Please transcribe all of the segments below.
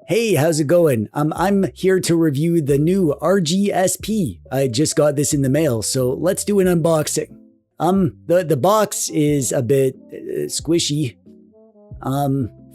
Hey, how's it going? I'm here to review the new RGSP. I just got this in the mail, so let's do an unboxing. The box is a bit squishy.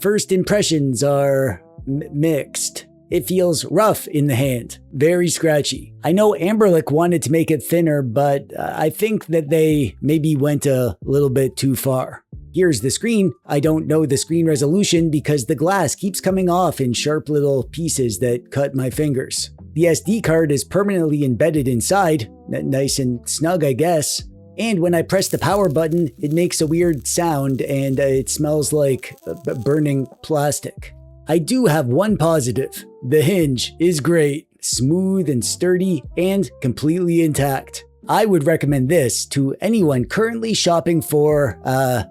First impressions are mixed. It feels rough in the hand, very scratchy. I know Amberlick wanted to make it thinner, but I think that they maybe went a little bit too far. Here's the screen. I don't know the screen resolution because the glass keeps coming off in sharp little pieces that cut my fingers. The SD card is permanently embedded inside, nice and snug I guess. And when I press the power button, it makes a weird sound and it smells like burning plastic. I do have one positive. The hinge is great, smooth and sturdy, and completely intact. I would recommend this to anyone currently shopping for a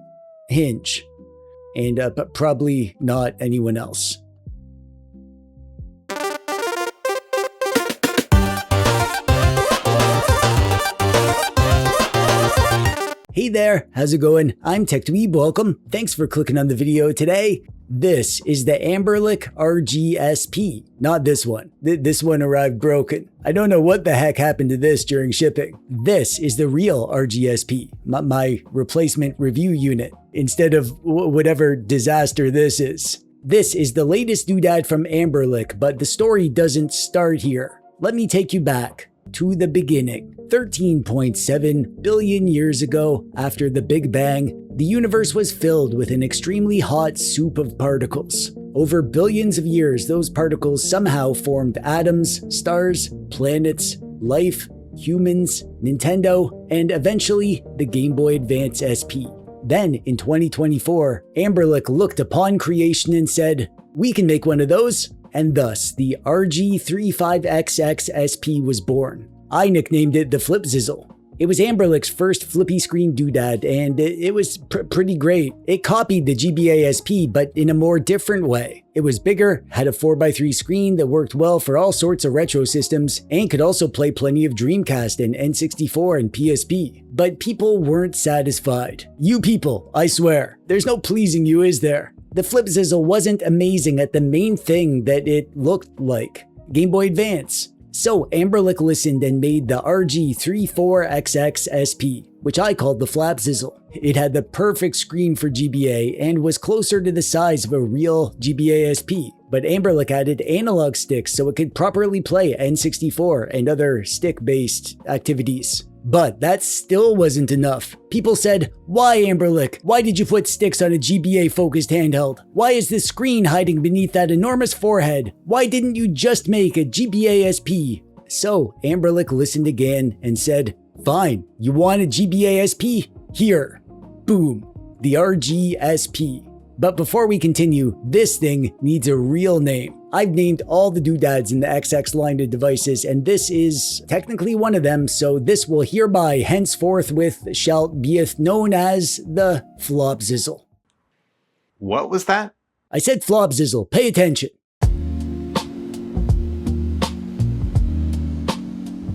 hinge, and probably not anyone else. Hey there, how's it going? I'm TechDweeb, welcome. Thanks for clicking on the video today. This is the Amberlick RGSP, not this one. This one arrived broken. I don't know what the heck happened to this during shipping. This is the real RGSP, my replacement review unit, instead of whatever disaster this is. This is the latest doodad from Amberlick, but the story doesn't start here. Let me take you back to the beginning. 13.7 billion years ago, after the Big Bang, the universe was filled with an extremely hot soup of particles. Over billions of years, those particles somehow formed atoms, stars, planets, life, humans, Nintendo, and eventually the Game Boy Advance SP. Then, in 2024, Amberlick looked upon creation and said, "We can make one of those," and thus the RG35XX SP was born. I nicknamed it the Flopzizzle. It was Amberlick's first flippy screen doodad, and it was pretty great. It copied the GBA SP, but in a more different way. It was bigger, had a 4x3 screen that worked well for all sorts of retro systems, and could also play plenty of Dreamcast and N64 and PSP. But people weren't satisfied. You people, I swear. There's no pleasing you, is there? The Flopzizzle wasn't amazing at the main thing that it looked like, Game Boy Advance. So Amberlick listened and made the RG34XX SP, which I called the Flopzizzle. It had the perfect screen for GBA and was closer to the size of a real GBA SP, but Amberlick added analog sticks so it could properly play N64 and other stick-based activities. But that still wasn't enough. People said, "Why Amberlick? Why did you put sticks on a GBA-focused handheld? Why is the screen hiding beneath that enormous forehead? Why didn't you just make a GBA SP?" So Amberlick listened again and said, "Fine, you want a GBA SP? Here." Boom, the RGSP. But before we continue, this thing needs a real name. I've named all the doodads in the XX line of devices, and this is technically one of them, so this will hereby henceforthwith shall beeth known as the Flopzizzle. What was that? I said Flopzizzle, pay attention.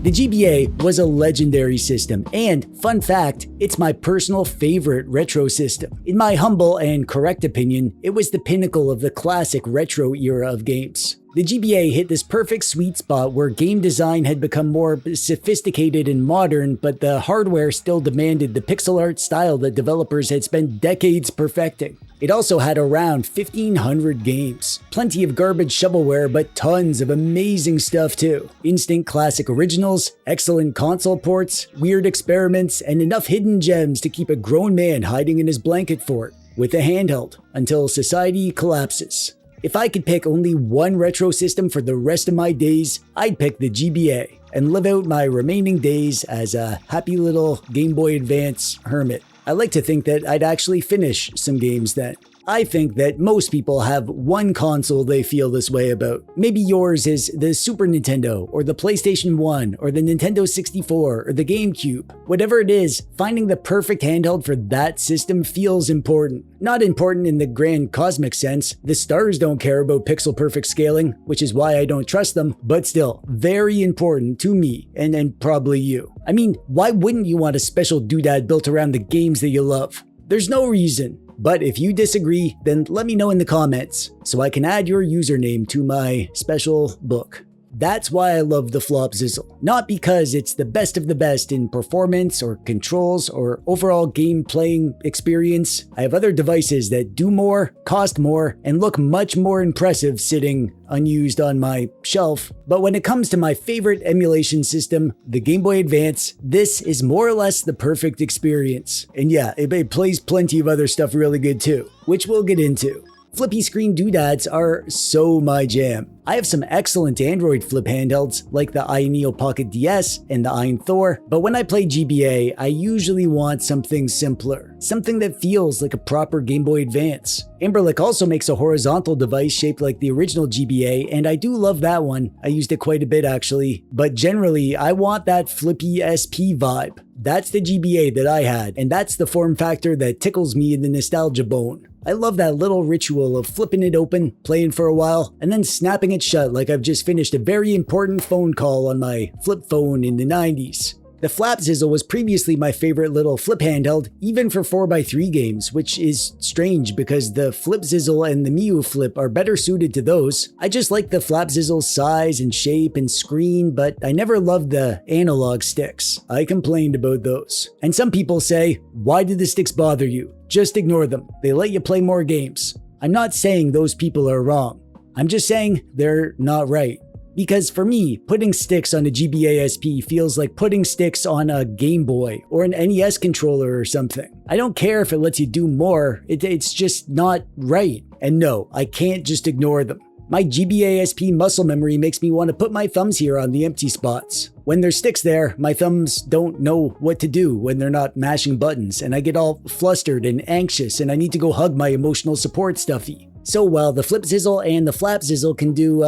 The GBA was a legendary system, and fun fact, it's my personal favorite retro system. In my humble and correct opinion, it was the pinnacle of the classic retro era of games. The GBA hit this perfect sweet spot where game design had become more sophisticated and modern, but the hardware still demanded the pixel art style that developers had spent decades perfecting. It also had around 1,500 games. Plenty of garbage shovelware, but tons of amazing stuff too. Instant classic originals, excellent console ports, weird experiments, and enough hidden gems to keep a grown man hiding in his blanket fort with a handheld until society collapses. If I could pick only one retro system for the rest of my days, I'd pick the GBA and live out my remaining days as a happy little Game Boy Advance hermit. I like to think that I'd actually finish some games then. I think that most people have one console they feel this way about. Maybe yours is the Super Nintendo, or the PlayStation 1, or the Nintendo 64, or the GameCube. Whatever it is, finding the perfect handheld for that system feels important. Not important in the grand cosmic sense. The stars don't care about pixel perfect scaling, which is why I don't trust them, but still, very important to me, and probably you. I mean, why wouldn't you want a special doodad built around the games that you love? There's no reason. But if you disagree, then let me know in the comments so I can add your username to my special book. That's why I love the Flopzizzle. Not because it's the best of the best in performance or controls or overall game playing experience. I have other devices that do more, cost more, and look much more impressive sitting unused on my shelf. But when it comes to my favorite emulation system, the Game Boy Advance, this is more or less the perfect experience. And yeah, it plays plenty of other stuff really good too, which we'll get into. Flippy screen doodads are so my jam. I have some excellent Android flip handhelds like the iNeo Pocket DS and the iNthor, but when I play GBA, I usually want something simpler, something that feels like a proper Game Boy Advance. Amberlick also makes a horizontal device shaped like the original GBA, and I do love that one. I used it quite a bit actually, but generally I want that flippy SP vibe. That's the GBA that I had, and that's the form factor that tickles me in the nostalgia bone. I love that little ritual of flipping it open, playing for a while, and then snapping it shut like I've just finished a very important phone call on my flip phone in the 90s. The Flopzizzle was previously my favorite little flip handheld, even for 4x3 games, which is strange because the Flopzizzle and the Miu Flip are better suited to those. I just like the Flopzizzle's size and shape and screen, but I never loved the analog sticks. I complained about those. And some people say, why do the sticks bother you? Just ignore them. They let you play more games. I'm not saying those people are wrong. I'm just saying they're not right. Because for me, putting sticks on a GBA SP feels like putting sticks on a Game Boy or an NES controller or something. I don't care if it lets you do more, it's just not right. And no, I can't just ignore them. My GBA SP muscle memory makes me want to put my thumbs here on the empty spots. When there's sticks there, my thumbs don't know what to do when they're not mashing buttons, and I get all flustered and anxious and I need to go hug my emotional support stuffy. So while the Flopzizzle and the Flopzizzle can do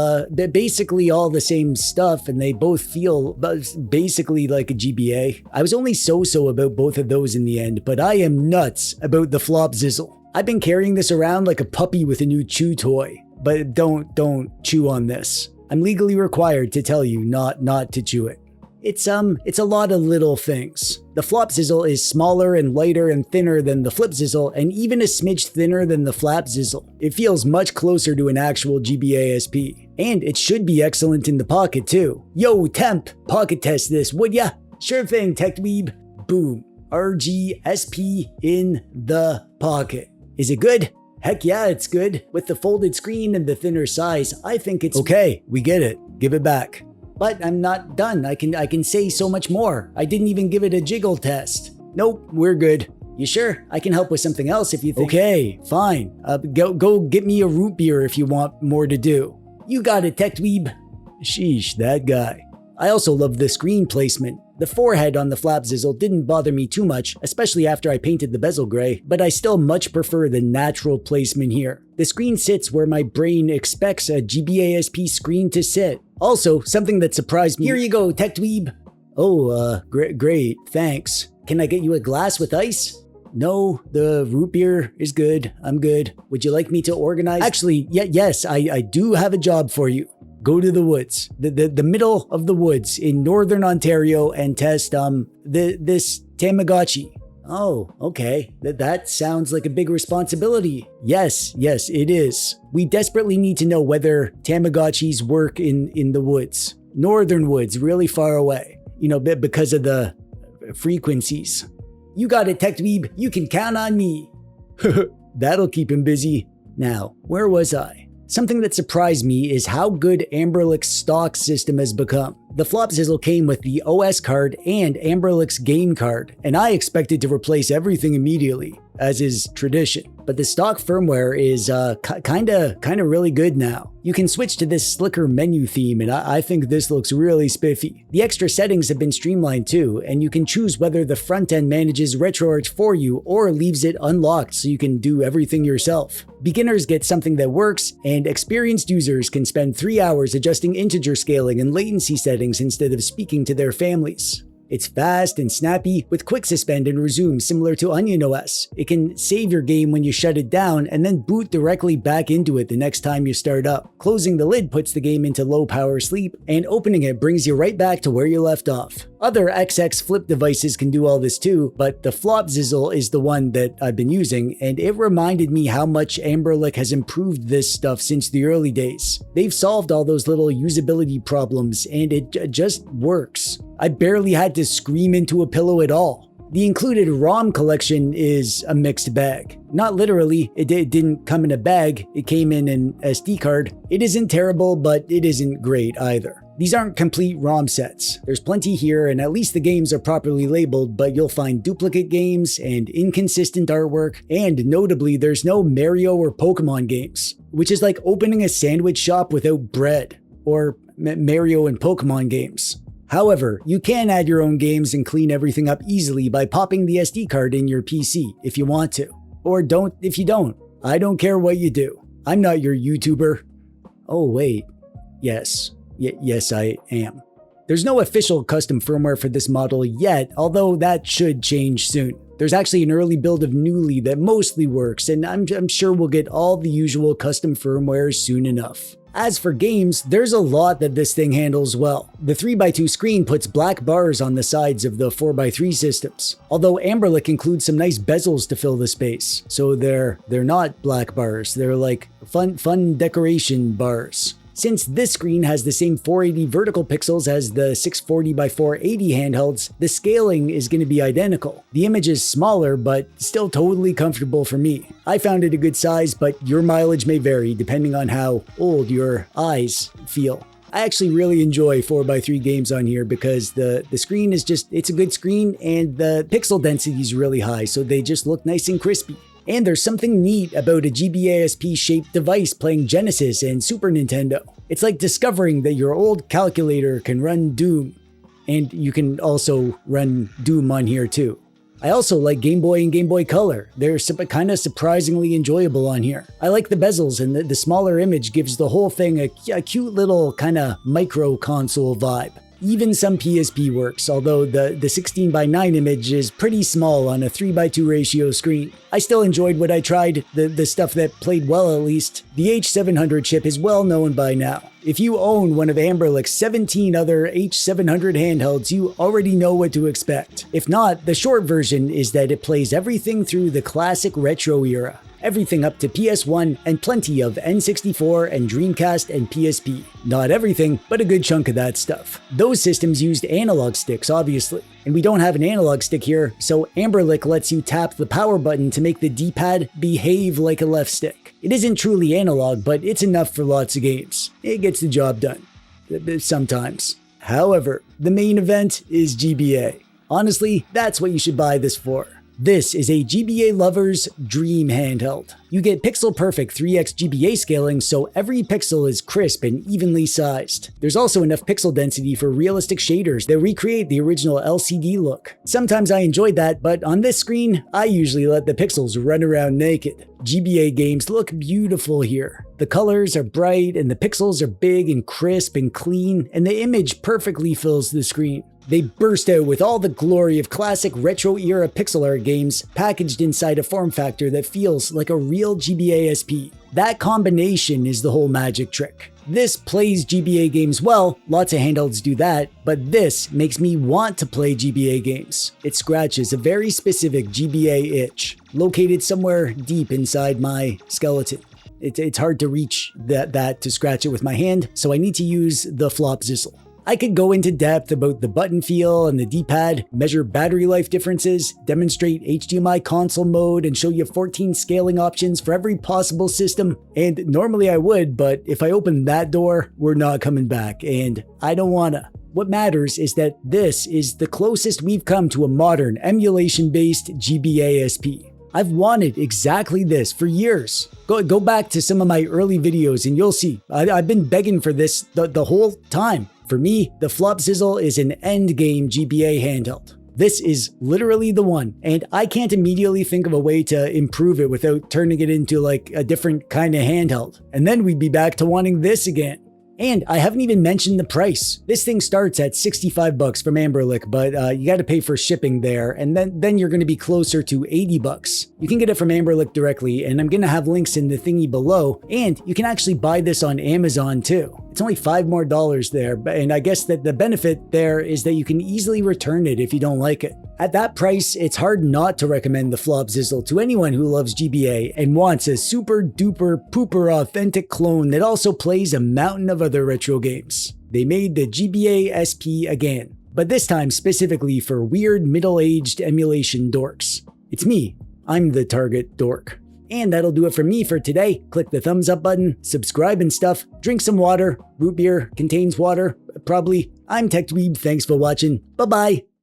basically all the same stuff and they both feel basically like a GBA, I was only so-so about both of those in the end, but I am nuts about the Flopzizzle. I've been carrying this around like a puppy with a new chew toy, but don't chew on this. I'm legally required to tell you not to chew it. It's a lot of little things. The Flopzizzle is smaller and lighter and thinner than the Flopzizzle, and even a smidge thinner than the Flopzizzle. It feels much closer to an actual GBA SP. And it should be excellent in the pocket too. Yo, temp, pocket test this, would ya? Sure thing, TechDweeb. Boom. RGSP in the pocket. Is it good? Heck yeah, it's good. With the folded screen and the thinner size, I think it's okay. We get it. Give it back. But I'm not done. I can say so much more. I didn't even give it a jiggle test. Nope, we're good. You sure? I can help with something else if you think. Okay, fine. Go get me a root beer if you want more to do. You got it, TechDweeb. Sheesh, that guy. I also love the screen placement. The forehead on the Flopzizzle didn't bother me too much, especially after I painted the bezel gray, but I still much prefer the natural placement here. The screen sits where my brain expects a GBA SP screen to sit. Also, something that surprised me. Here you go, TechDweeb. Oh, great, thanks. Can I get you a glass with ice? No, the root beer is good. I'm good. Would you like me to organize? Actually, yes, I do have a job for you. Go to the woods, the middle of the woods in northern Ontario and test this Tamagotchi. Oh, okay. That sounds like a big responsibility. Yes, it is. We desperately need to know whether Tamagotchis work in the woods. Northern woods, really far away. You know, because of the frequencies. You got it, TechDweeb. You can count on me. That'll keep him busy. Now, where was I? Something that surprised me is how good Amberlick's stock system has become. The Flopzizzle came with the OS card and Amberlick's game card, and I expected to replace everything immediately, as is tradition. But the stock firmware is kinda really good now. You can switch to this slicker menu theme, and I think this looks really spiffy. The extra settings have been streamlined too, and you can choose whether the front end manages RetroArch for you or leaves it unlocked so you can do everything yourself. Beginners get something that works, and experienced users can spend 3 hours adjusting integer scaling and latency settings instead of speaking to their families. It's fast and snappy with quick suspend and resume similar to Onion OS. It can save your game when you shut it down and then boot directly back into it the next time you start up. Closing the lid puts the game into low power sleep, and opening it brings you right back to where you left off. Other XX flip devices can do all this too, but the Flopzizzle is the one that I've been using, and it reminded me how much Amberlick has improved this stuff since the early days. They've solved all those little usability problems, and it just works. I barely had to scream into a pillow at all. The included ROM collection is a mixed bag. Not literally, it didn't come in a bag, it came in an SD card. It isn't terrible, but it isn't great either. These aren't complete ROM sets. There's plenty here, and at least the games are properly labeled, but you'll find duplicate games and inconsistent artwork, and notably, there's no Mario or Pokemon games, which is like opening a sandwich shop without bread, or Mario and Pokemon games. However, you can add your own games and clean everything up easily by popping the SD card in your PC if you want to. Or don't if you don't. I don't care what you do. I'm not your YouTuber. Oh wait, yes. Yes, I am. There's no official custom firmware for this model yet, although that should change soon. There's actually an early build of Newly that mostly works, and I'm sure we'll get all the usual custom firmware soon enough. As for games, there's a lot that this thing handles well. The 3x2 screen puts black bars on the sides of the 4x3 systems, although Amberlick includes some nice bezels to fill the space, so they're not black bars, they're like fun decoration bars. Since this screen has the same 480 vertical pixels as the 640x480 handhelds, the scaling is going to be identical. The image is smaller, but still totally comfortable for me. I found it a good size, but your mileage may vary depending on how old your eyes feel. I actually really enjoy 4x3 games on here because the screen is it's a good screen and the pixel density is really high, so they just look nice and crispy. And there's something neat about a GBA SP-shaped device playing Genesis and Super Nintendo. It's like discovering that your old calculator can run Doom, and you can also run Doom on here too. I also like Game Boy and Game Boy Color. They're kind of surprisingly enjoyable on here. I like the bezels, and the smaller image gives the whole thing a cute little kind of micro console vibe. Even some PSP works, although the 16:9 image is pretty small on a 3:2 ratio screen. I still enjoyed what I tried, the stuff that played well at least. The H700 chip is well known by now. If you own one of Amberlick's 17 other H700 handhelds, you already know what to expect. If not, the short version is that it plays everything through the classic retro era. Everything up to PS1 and plenty of N64 and Dreamcast and PSP. Not everything, but a good chunk of that stuff. Those systems used analog sticks, obviously. And we don't have an analog stick here, so Amberlick lets you tap the power button to make the D-pad behave like a left stick. It isn't truly analog, but it's enough for lots of games. It gets the job done. Sometimes. However, the main event is GBA. Honestly, that's what you should buy this for. This is a GBA lover's dream handheld. You get pixel-perfect 3x GBA scaling, so every pixel is crisp and evenly sized. There's also enough pixel density for realistic shaders that recreate the original LCD look. Sometimes I enjoyed that, but on this screen, I usually let the pixels run around naked. GBA games look beautiful here. The colors are bright, and the pixels are big and crisp and clean, and the image perfectly fills the screen. They burst out with all the glory of classic retro-era pixel art games packaged inside a form factor that feels like a real GBA SP. That combination is the whole magic trick. This plays GBA games well, lots of handhelds do that, but this makes me want to play GBA games. It scratches a very specific GBA itch, located somewhere deep inside my skeleton. It's hard to reach that to scratch it with my hand, so I need to use the Flopzizzle. I could go into depth about the button feel and the D-pad, measure battery life differences, demonstrate HDMI console mode, and show you 14 scaling options for every possible system. And normally I would, but if I open that door, we're not coming back, and I don't wanna. What matters is that this is the closest we've come to a modern, emulation-based GBA SP. I've wanted exactly this for years. Go back to some of my early videos and you'll see. I've been begging for this the whole time. For me, the Flopzizzle is an endgame GBA handheld. This is literally the one, and I can't immediately think of a way to improve it without turning it into like a different kind of handheld. And then we'd be back to wanting this again. And I haven't even mentioned the price. This thing starts at $65 from Amberlick, but you gotta pay for shipping there, and then you're gonna be closer to $80. You can get it from Amberlick directly, and I'm gonna have links in the thingy below, and you can actually buy this on Amazon too. It's only $5 more there, and I guess that the benefit there is that you can easily return it if you don't like it. At that price, it's hard not to recommend the Flopzizzle to anyone who loves GBA and wants a super duper pooper authentic clone that also plays a mountain of other retro games. They made the GBA SP again, but this time specifically for weird middle-aged emulation dorks. It's me, I'm the target dork. And that'll do it for me for today. Click the thumbs up button, subscribe and stuff, drink some water. Root beer contains water, probably. I'm TechDweeb, thanks for watching. Bye-bye.